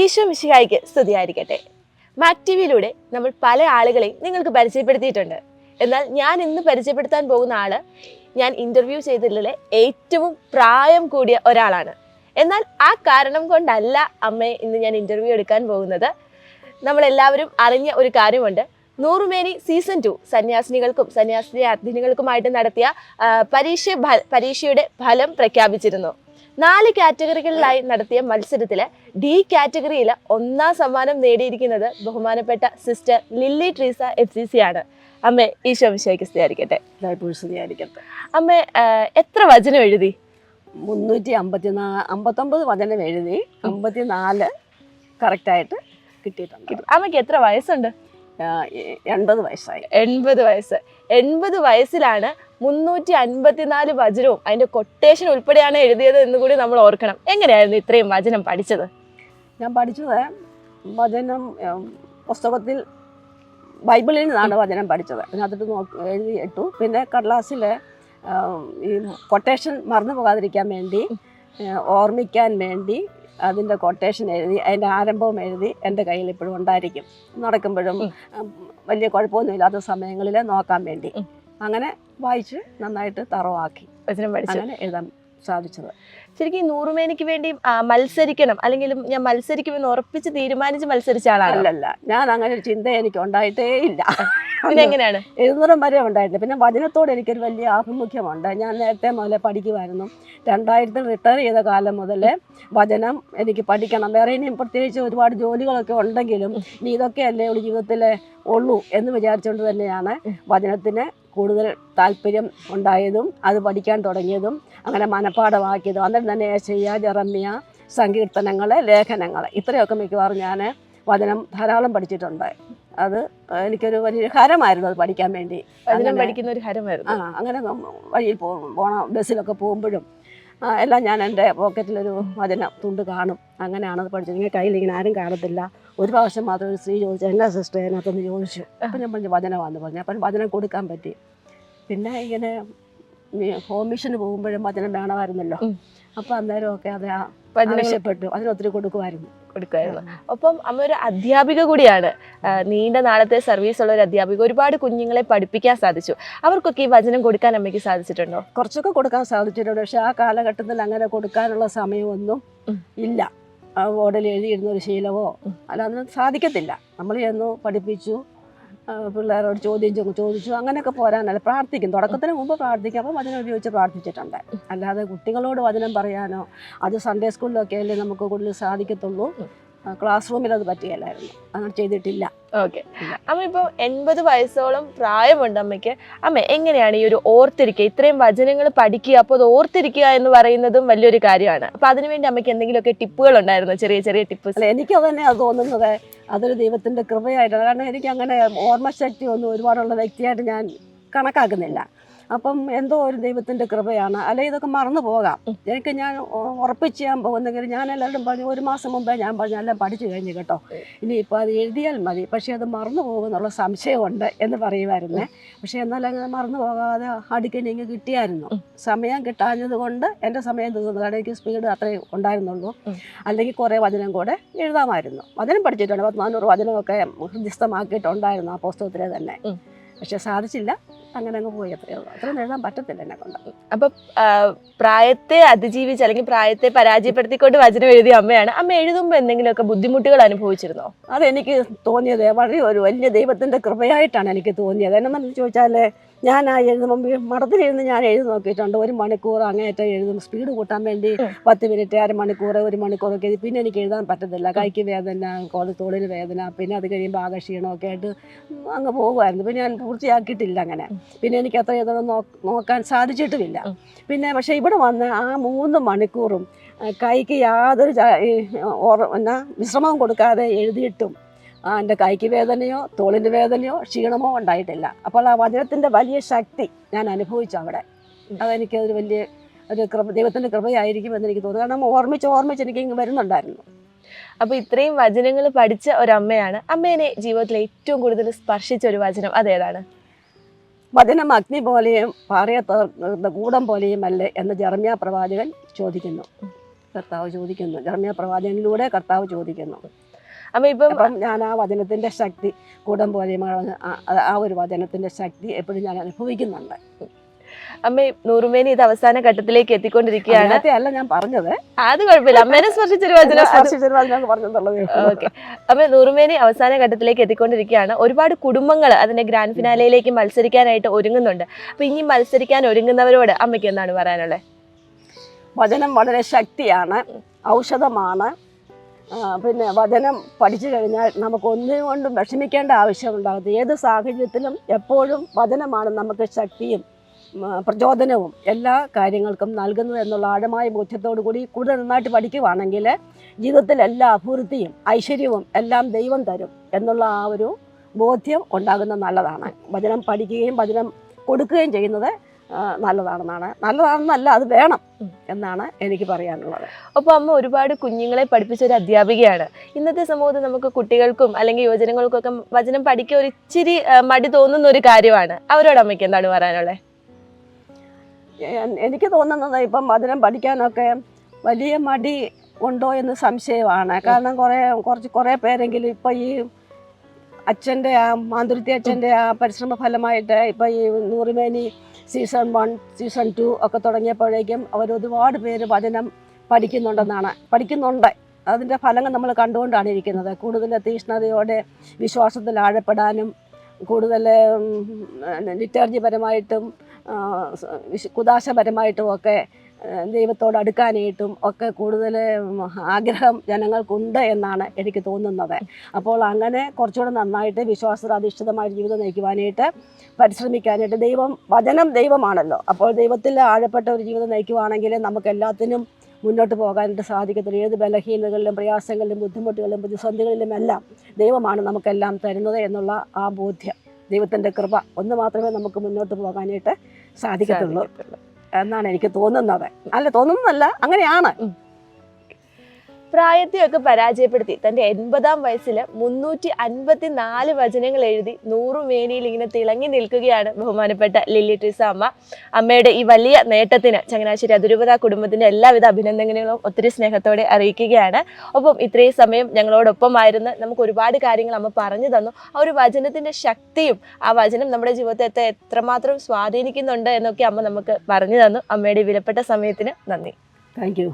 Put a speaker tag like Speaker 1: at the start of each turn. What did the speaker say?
Speaker 1: ഈശോ മിശിഹായ്ക്ക് സ്തുതിയായിരിക്കട്ടെ. മാക് ടിവിയിലൂടെ നമ്മൾ പല ആളുകളെയും നിങ്ങൾക്ക് പരിചയപ്പെടുത്തിയിട്ടുണ്ട്. എന്നാൽ ഞാൻ ഇന്ന് പരിചയപ്പെടുത്താൻ പോകുന്ന ആള് ഞാൻ ഇന്റർവ്യൂ ചെയ്തതിലെ ഏറ്റവും പ്രായം കൂടിയ ഒരാളാണ്. എന്നാൽ ആ കാരണം കൊണ്ടല്ല അമ്മയെ ഇന്ന് ഞാൻ ഇന്റർവ്യൂ എടുക്കാൻ പോകുന്നത്. നമ്മളെല്ലാവരും അറിഞ്ഞ ഒരു കാര്യമുണ്ട്. നൂറുമേനി സീസൺ 2 സന്യാസിനികൾക്കും സന്യാസിനികൾക്കുമായിട്ട് നടത്തിയ പരീക്ഷയുടെ ഫലം പ്രഖ്യാപിച്ചിരുന്നു. 4 കാറ്റഗറികളിലായി നടത്തിയ മത്സരത്തിൽ ഡി കാറ്റഗറിയിൽ 1ാം സമ്മാനം നേടിയിരിക്കുന്നത് ബഹുമാനപ്പെട്ട സിസ്റ്റർ ലില്ലി ട്രീസ FCC ആണ്. അമ്മേ, ഈശോ മിശിഹായ്ക്ക് സ്തുതിയായിരിക്കട്ടെ. അമ്മ എത്ര വചനം എഴുതി?
Speaker 2: 359 വചനം എഴുതി. 54 കറക്റ്റായിട്ട് കിട്ടിയിട്ടുണ്ട്.
Speaker 1: അമ്മയ്ക്ക് എത്ര വയസ്സുണ്ട്?
Speaker 2: 80 വയസ്സായി.
Speaker 1: 80 വയസ്സ്. 80 വയസ്സിലാണ് 354 വചനവും അതിന്റെ കൊട്ടേഷൻ ഉൾപ്പെടെയാണ് എഴുതിയത് എന്ന് കൂടി നമ്മൾ ഓർക്കണം. എങ്ങനെയായിരുന്നു ഇത്രയും വചനം പഠിച്ചത്?
Speaker 2: ഞാൻ പഠിച്ചത് വചനം പുസ്തകത്തിൽ ബൈബിളിൽ നിന്നാണ് വചനം പഠിച്ചത്. അതിനകത്തിട്ട് എഴുതി ഇട്ടു. പിന്നെ കടലാസിൽ ഈ കൊട്ടേഷൻ മറന്നു പോകാതിരിക്കാൻ വേണ്ടി, ഓർമ്മിക്കാൻ വേണ്ടി അതിൻ്റെ കൊട്ടേഷൻ എഴുതി, അതിൻ്റെ ആരംഭവും എഴുതി എൻ്റെ കയ്യിൽ ഇപ്പോഴും ഉണ്ടായിരിക്കും. നടക്കുമ്പോഴും വലിയ കുഴപ്പമൊന്നുമില്ലാത്ത സമയങ്ങളിൽ നോക്കാൻ വേണ്ടി അങ്ങനെ വായിച്ച് നന്നായിട്ട് തറവാക്കി
Speaker 1: വചനം പഠിച്ചു.
Speaker 2: അങ്ങനെ എഴുതാൻ സാധിച്ചത്.
Speaker 1: ശരിക്കും ഈ നൂറുമേനിക്ക് വേണ്ടി മത്സരിക്കണം, അല്ലെങ്കിൽ ഞാൻ മത്സരിക്കുമെന്ന് ഉറപ്പിച്ച് തീരുമാനിച്ച് മത്സരിച്ച ആളാണ്?
Speaker 2: അല്ലല്ല, ഞാൻ അങ്ങനെ ഒരു ചിന്ത എനിക്ക് ഉണ്ടായിട്ടേ ഇല്ല.
Speaker 1: പിന്നെങ്ങനെയാണ്?
Speaker 2: എഴുന്നൂറും വരെ ഉണ്ടായിട്ടില്ല. പിന്നെ വചനത്തോട് എനിക്കൊരു വലിയ ആഭിമുഖ്യമുണ്ട്. ഞാൻ നേരത്തെ മുതലേ പഠിക്കുമായിരുന്നു. 2000 റിട്ടയർ ചെയ്ത കാലം മുതൽ വചനം എനിക്ക് പഠിക്കണം. വേറെ ഇനിയും പ്രത്യേകിച്ച് ഒരുപാട് ജോലികളൊക്കെ ഉണ്ടെങ്കിലും ഇനി ഇതൊക്കെയല്ലേ ഒരു ജീവിതത്തിൽ ഉള്ളൂ എന്ന് വിചാരിച്ചുകൊണ്ട് തന്നെയാണ് വചനത്തിന് കൂടുതൽ താല്പര്യം ഉണ്ടായതും അത് പഠിക്കാൻ തുടങ്ങിയതും അങ്ങനെ മനഃപ്പാഠമാക്കിയതും. അന്നേരം തന്നെ യെശയ്യാ, ജെറമ്യ, സങ്കീർത്തനങ്ങൾ, ലേഖനങ്ങൾ, ഇത്രയൊക്കെ മിക്കവാറും ഞാൻ വചനം ധാരാളം പഠിച്ചിട്ടുണ്ട്. അത് എനിക്കൊരു വലിയ ഹരമായിരുന്നു അത് പഠിക്കാൻ വേണ്ടി.
Speaker 1: വചനം പഠിക്കുന്ന ഒരു ഹരമായിരുന്നു.
Speaker 2: അങ്ങനെ വഴിയിൽ പോകണം, ബസ്സിലൊക്കെ പോകുമ്പോഴും എല്ലാം ഞാൻ എൻ്റെ പോക്കറ്റിലൊരു വചന തുണ്ട് കാണും. അങ്ങനെയാണ് അത് പഠിച്ചത്. ഇങ്ങനെ കയ്യിൽ ഇങ്ങനെ ആരും കാണത്തില്ല. ഒരു പ്രാവശ്യം മാത്രം ഒരു സ്ത്രീ ചോദിച്ചു, എന്നാ സിസ്റ്റർ അതിനകത്തൊന്ന് ചോദിച്ചു. അപ്പം ഞാൻ പറഞ്ഞു വചനമാണെന്ന് പറഞ്ഞു. അപ്പം വചനം കൊടുക്കാൻ പറ്റി. പിന്നെ ഇങ്ങനെ ഹോം മിഷന് പോകുമ്പോഴും വചനം വേണമായിരുന്നല്ലോ. അപ്പം അന്നേരമൊക്കെ അത് ആവശ്യപ്പെട്ടു, അതിനൊത്തിരി കൊടുക്കുമായിരുന്നു.
Speaker 1: ഒപ്പം അമ്മ ഒരു അധ്യാപിക കൂടിയാണ്. നീണ്ട നാളത്തെ സർവീസ് ഉള്ള ഒരു അധ്യാപിക. ഒരുപാട് കുഞ്ഞുങ്ങളെ പഠിപ്പിക്കാൻ സാധിച്ചു. അവർക്കൊക്കെ ഈ വചനം കൊടുക്കാൻ അമ്മയ്ക്ക് സാധിച്ചിട്ടുണ്ടോ?
Speaker 2: കുറച്ചൊക്കെ കൊടുക്കാൻ സാധിച്ചിട്ടുണ്ട്. പക്ഷെ ആ കാലഘട്ടത്തിൽ അങ്ങനെ കൊടുക്കാനുള്ള സമയമൊന്നും ഇല്ല. ബോർഡിൽ എഴുതിയിരുന്ന ഒരു ശീലമോ അതൊന്നും സാധിക്കത്തില്ല. നമ്മൾ ചെന്നു പഠിപ്പിച്ചു, പിള്ളേരോട് ചോദിച്ചു, അങ്ങനെയൊക്കെ പോരാനല്ല. പ്രാർത്ഥിക്കും, തുടക്കത്തിന് മുമ്പ് പ്രാർത്ഥിക്കും. അപ്പോൾ വചനം ഉപയോഗിച്ച് പ്രാർത്ഥിച്ചിട്ടുണ്ട്. അല്ലാതെ കുട്ടികളോട് വചനം പറയാനോ, അത് സൺഡേ സ്കൂളിലൊക്കെ അല്ലേ നമുക്ക് കൂടുതൽ സാധിക്കത്തുള്ളൂ. ക്ലാസ് റൂമിൽ അത് പറ്റുകയില്ലായിരുന്നു. അങ്ങനെ ചെയ്തിട്ടില്ല.
Speaker 1: ഓക്കെ. അമ്മ ഇപ്പോൾ 80 വയസ്സോളം പ്രായമുണ്ട് അമ്മയ്ക്ക്. അമ്മ എങ്ങനെയാണ് ഈ ഒരു ഓർത്തിരിക്കുക, ഇത്രയും വചനങ്ങൾ പഠിക്കുക, അപ്പോൾ അത് ഓർത്തിരിക്കുക എന്ന് പറയുന്നതും വലിയൊരു കാര്യമാണ്. അപ്പോൾ അതിനുവേണ്ടി അമ്മയ്ക്ക് എന്തെങ്കിലുമൊക്കെ ടിപ്പുകൾ ഉണ്ടായിരുന്നു? ചെറിയ ചെറിയ ടിപ്സ്?
Speaker 2: അല്ല, എനിക്കത് തന്നെ അത് തോന്നുന്നത് അതൊരു ദൈവത്തിൻ്റെ കൃപയായിട്ടാണ്. കാരണം എനിക്കങ്ങനെ ഓർമ്മശക്തി ഒന്നും ഒരുപാടുള്ള വ്യക്തിയായിട്ട് ഞാൻ കണക്കാക്കുന്നില്ല. അപ്പം എന്തോ ഒരു ദൈവത്തിൻ്റെ കൃപയാണ്. അല്ലെങ്കിൽ ഇതൊക്കെ മറന്നു പോകാം. എനിക്ക് ഞാൻ ഉറപ്പിച്ച് ചെയ്യാൻ പോകുന്നെങ്കിൽ ഞാൻ എല്ലാവരും പറഞ്ഞു, 1 മാസം മുമ്പേ ഞാൻ പറഞ്ഞു എല്ലാം പഠിച്ചു കഴിഞ്ഞു കേട്ടോ, ഇനിയിപ്പോൾ അത് എഴുതിയാൽ മതി, പക്ഷേ അത് മറന്നു പോകുമെന്നുള്ള സംശയമുണ്ട് എന്ന് പറയുമായിരുന്നേ. പക്ഷേ എന്നാലും അങ്ങനെ മറന്നു പോകാതെ അടുക്കൽ എനിക്ക് കിട്ടിയായിരുന്നു. സമയം കിട്ടാഞ്ഞത് കൊണ്ട് എൻ്റെ സമയം തീർന്നു. കാരണം എനിക്ക് സ്പീഡ് അത്രയും ഉണ്ടായിരുന്നുള്ളൂ. അല്ലെങ്കിൽ കുറേ വചനം കൂടെ എഴുതാമായിരുന്നു. വചനം പഠിച്ചിട്ടുണ്ട്. 400 വചനമൊക്കെ ഹൃദിസ്ഥമാക്കിയിട്ടുണ്ടായിരുന്നു ആ പുസ്തകത്തിലെ തന്നെ. പക്ഷെ സാധിച്ചില്ല. അങ്ങനെ അങ്ങ് പോയി. അത്രയേ ഉള്ളൂ. അത്രയും എഴുതാൻ പറ്റത്തില്ല എന്നെ കൊണ്ട്.
Speaker 1: അപ്പൊ പ്രായത്തെ അതിജീവിച്ച് അല്ലെങ്കിൽ പ്രായത്തെ പരാജയപ്പെടുത്തിക്കൊണ്ട് വചനം എഴുതിയ അമ്മയാണ്. അമ്മ എഴുതുമ്പോൾ എന്തെങ്കിലുമൊക്കെ ബുദ്ധിമുട്ടുകൾ അനുഭവിച്ചിരുന്നോ?
Speaker 2: അതെനിക്ക് തോന്നിയത് വളരെ ഒരു വലിയ ദൈവത്തിൻ്റെ കൃപയായിട്ടാണ് എനിക്ക് തോന്നിയത്. എന്നു ചോദിച്ചാൽ ഞാൻ ആ എഴുതുമ്പോൾ മഠത്തിലിരുന്ന് ഞാൻ എഴുതി നോക്കിയിട്ടുണ്ട്. 1 മണിക്കൂർ അങ്ങേറ്റം എഴുതും. സ്പീഡ് കൂട്ടാൻ വേണ്ടി 10 മിനിറ്റ്, 1/2 മണിക്കൂർ, 1 മണിക്കൂറൊക്കെ എഴുതി. പിന്നെ എനിക്ക് എഴുതാൻ പറ്റത്തില്ല. കൈക്ക് വേദന, തോളിൽ വേദന, പിന്നെ അത് കഴിയുമ്പോൾ ആകക്ഷീണമൊക്കെ ആയിട്ട് അങ്ങ് പോകുമായിരുന്നു. പിന്നെ ഞാൻ പൂർത്തിയാക്കിയിട്ടില്ല അങ്ങനെ. പിന്നെ എനിക്ക് അത്ര എഴുതണം നോക്കാൻ സാധിച്ചിട്ടുമില്ല. പിന്നെ പക്ഷേ ഇവിടെ വന്ന് ആ 3 മണിക്കൂറും കൈക്ക് യാതൊരു വിശ്രമവും കൊടുക്കാതെ എഴുതിയിട്ടും എൻ്റെ കൈക്ക് വേദനയോ തോളിൻ്റെ വേദനയോ ക്ഷീണമോ ഉണ്ടായിട്ടില്ല. അപ്പോൾ ആ വചനത്തിൻ്റെ വലിയ ശക്തി ഞാൻ അനുഭവിച്ചു അവിടെ. അതെനിക്ക് ഒരു വലിയ ഒരു ദൈവത്തിൻ്റെ കൃപയായിരിക്കും എന്നെനിക്ക് തോന്നുന്നു. കാരണം ഓർമ്മിച്ച് എനിക്ക് ഇങ്ങ് വരുന്നുണ്ടായിരുന്നു.
Speaker 1: അപ്പോൾ ഇത്രയും വചനങ്ങൾ പഠിച്ച ഒരമ്മയാണ്. അമ്മേനെ ജീവിതത്തിൽ ഏറ്റവും കൂടുതൽ സ്പർശിച്ച ഒരു വചനം അതേതാണ്?
Speaker 2: വചനം അഗ്നി പോലെയും പാറയെ ഗൂഢം പോലെയും അല്ലേ എന്ന് ജെറമ്യാ പ്രവാചകൻ ചോദിക്കുന്നു. കർത്താവ് ചോദിക്കുന്നു. യെരമ്യാ പ്രവാചകനിലൂടെ കർത്താവ് ചോദിക്കുന്നു.
Speaker 1: അമ്മ ഇപ്പം
Speaker 2: അപ്പം ഞാൻ ആ വചനത്തിൻ്റെ ശക്തി കൂടം പോലെ ആ ഒരു വചനത്തിൻ്റെ ശക്തി എപ്പോഴും ഞാൻ അനുഭവിക്കുന്നുണ്ട്.
Speaker 1: അമ്മ നൂറുമേനി ഇത് അവസാന ഘട്ടത്തിലേക്ക് എത്തിക്കൊണ്ടിരിക്കുകയാണ്.
Speaker 2: അതിനകത്തെ അല്ല ഞാൻ പറഞ്ഞത്,
Speaker 1: അത് കുഴപ്പമില്ല, അമ്മേനെ സ്പർശിച്ചൊരു വചനം.
Speaker 2: പറഞ്ഞതുള്ളത്.
Speaker 1: ഓക്കെ, അമ്മ നൂറുമേനി അവസാന ഘട്ടത്തിലേക്ക് എത്തിക്കൊണ്ടിരിക്കുകയാണ്. ഒരുപാട് കുടുംബങ്ങൾ അതിന്റെ ഗ്രാൻഡ് ഫിനാലയിലേക്ക് മത്സരിക്കാനായിട്ട് ഒരുങ്ങുന്നുണ്ട്. അപ്പൊ ഇനി മത്സരിക്കാൻ ഒരുങ്ങുന്നവരോട് അമ്മയ്ക്ക് എന്താണ് പറയാനുള്ളത്?
Speaker 2: വചനം വളരെ ശക്തിയാണ്, ഔഷധമാണ്. പിന്നെ വചനം പഠിച്ചു കഴിഞ്ഞാൽ നമുക്ക് ഒന്നിനുകൊണ്ടും വിഷമിക്കേണ്ട ആവശ്യമുണ്ടാകുന്നത്. ഏത് സാഹചര്യത്തിലും എപ്പോഴും വചനമാണ് നമുക്ക് ശക്തിയും പ്രചോദനവും എല്ലാ കാര്യങ്ങൾക്കും നൽകുന്നത് എന്നുള്ള ആഴമായ ബോധ്യത്തോടു കൂടി കൂടുതൽ നന്നായിട്ട് പഠിക്കുകയാണെങ്കിൽ ജീവിതത്തിൽ എല്ലാ അഭിവൃദ്ധിയും ഐശ്വര്യവും എല്ലാം ദൈവം തരും എന്നുള്ള ആ ഒരു ബോധ്യം ഉണ്ടാകുന്നത് നല്ലതാണ്. വചനം പഠിക്കുകയും വചനം കൊടുക്കുകയും ചെയ്യുന്നത് നല്ലതാണെന്നല്ല, അത് വേണം എന്നാണ് എനിക്ക് പറയാനുള്ളത്.
Speaker 1: അപ്പോൾ അമ്മ ഒരുപാട് കുഞ്ഞുങ്ങളെ പഠിപ്പിച്ച ഒരു അധ്യാപികയാണ്. ഇന്നത്തെ സമൂഹത്തിൽ നമുക്ക് കുട്ടികൾക്കും അല്ലെങ്കിൽ യുവജനങ്ങൾക്കും ഒക്കെ വചനം പഠിക്കാൻ ഒരു ഇച്ചിരി മടി തോന്നുന്ന ഒരു കാര്യമാണ്. അവരോട് അമ്മയ്ക്ക് എന്താണ് പറയാനുള്ളത്?
Speaker 2: എനിക്ക് തോന്നുന്നത് ഇപ്പം വചനം പഠിക്കാനൊക്കെ വലിയ മടി ഉണ്ടോ എന്ന് സംശയമാണ്. കാരണം കുറേ പേരെങ്കിലും ഇപ്പം ഈ അച്ഛൻ്റെ മാന്തുരുത്തി അച്ഛൻ്റെ പരിശ്രമ ഫലമായിട്ട് ഇപ്പം ഈ നൂറുമേനി സീസൺ 1 സീസൺ 2 ഒക്കെ തുടങ്ങിയപ്പോഴേക്കും ഒരുപാട് പേര് വചനം പഠിക്കുന്നുണ്ട്. അതിൻ്റെ ഫലങ്ങൾ നമ്മൾ കണ്ടുകൊണ്ടാണ് ഇരിക്കുന്നത്. കൂടുതൽ തീഷ്ണതയോടെ വിശ്വാസത്തിൽ ആഴപ്പെടാനും കൂടുതൽ ലിറ്റർജിപരമായിട്ടും കുദാശപരമായിട്ടും ഒക്കെ ദൈവത്തോട് അടുക്കാനായിട്ടും ഒക്കെ കൂടുതൽ ആഗ്രഹം ജനങ്ങൾക്കുണ്ട് എന്നാണ് എനിക്ക് തോന്നുന്നത്. അപ്പോൾ അങ്ങനെ കുറച്ചുകൂടെ നന്നായിട്ട് വിശ്വാസാധിഷ്ഠിതമായിട്ട് ജീവിതം നയിക്കുവാനായിട്ട് പരിശ്രമിക്കാനായിട്ട് വചനം ദൈവമാണല്ലോ. അപ്പോൾ ദൈവത്തിൽ ആഴപ്പെട്ട ഒരു ജീവിതം നയിക്കുവാണെങ്കിൽ നമുക്ക് എല്ലാത്തിനും മുന്നോട്ട് പോകാനായിട്ട് സാധിക്കത്തില്ല. ഏത് ബലഹീനതകളിലും പ്രയാസങ്ങളിലും ബുദ്ധിമുട്ടുകളിലും പ്രതിസന്ധികളിലും എല്ലാം ദൈവമാണ് നമുക്കെല്ലാം തരുന്നത് എന്നുള്ള ആ ബോധ്യം, ദൈവത്തിൻ്റെ കൃപ ഒന്ന് മാത്രമേ നമുക്ക് മുന്നോട്ട് പോകാനായിട്ട് സാധിക്കത്തുള്ളൂ എന്നാണ് എനിക്ക് തോന്നുന്നത്. തോന്നുന്നതല്ല, അങ്ങനെയാണ്.
Speaker 1: പ്രായത്തെയൊക്കെ പരാജയപ്പെടുത്തി തൻ്റെ 80-ാം വയസ്സിൽ 354 വചനങ്ങൾ എഴുതി നൂറുമേനിയിൽ ഇങ്ങനെ തിളങ്ങി നിൽക്കുകയാണ് ബഹുമാനപ്പെട്ട ലില്ലി ട്രീസ അമ്മ. അമ്മയുടെ ഈ വലിയ നേട്ടത്തിന് ചങ്ങനാശ്ശേരി അതിരൂപത കുടുംബത്തിൻ്റെ എല്ലാവിധ അഭിനന്ദനങ്ങളും ഒത്തിരി സ്നേഹത്തോടെ അറിയിക്കുകയാണ്. ഒപ്പം ഇത്രയും സമയം ഞങ്ങളോടൊപ്പമായിരുന്നു. നമുക്ക് ഒരുപാട് കാര്യങ്ങൾ അമ്മ പറഞ്ഞു തന്നു. ആ ഒരു വചനത്തിൻ്റെ ശക്തിയും ആ വചനം നമ്മുടെ ജീവിതത്തെ എത്രമാത്രം സ്വാധീനിക്കുന്നുണ്ട് എന്നൊക്കെ അമ്മ നമുക്ക് പറഞ്ഞു തന്നു. അമ്മയുടെ വിലപ്പെട്ട സമയത്തിന് നന്ദി.
Speaker 2: Thank you.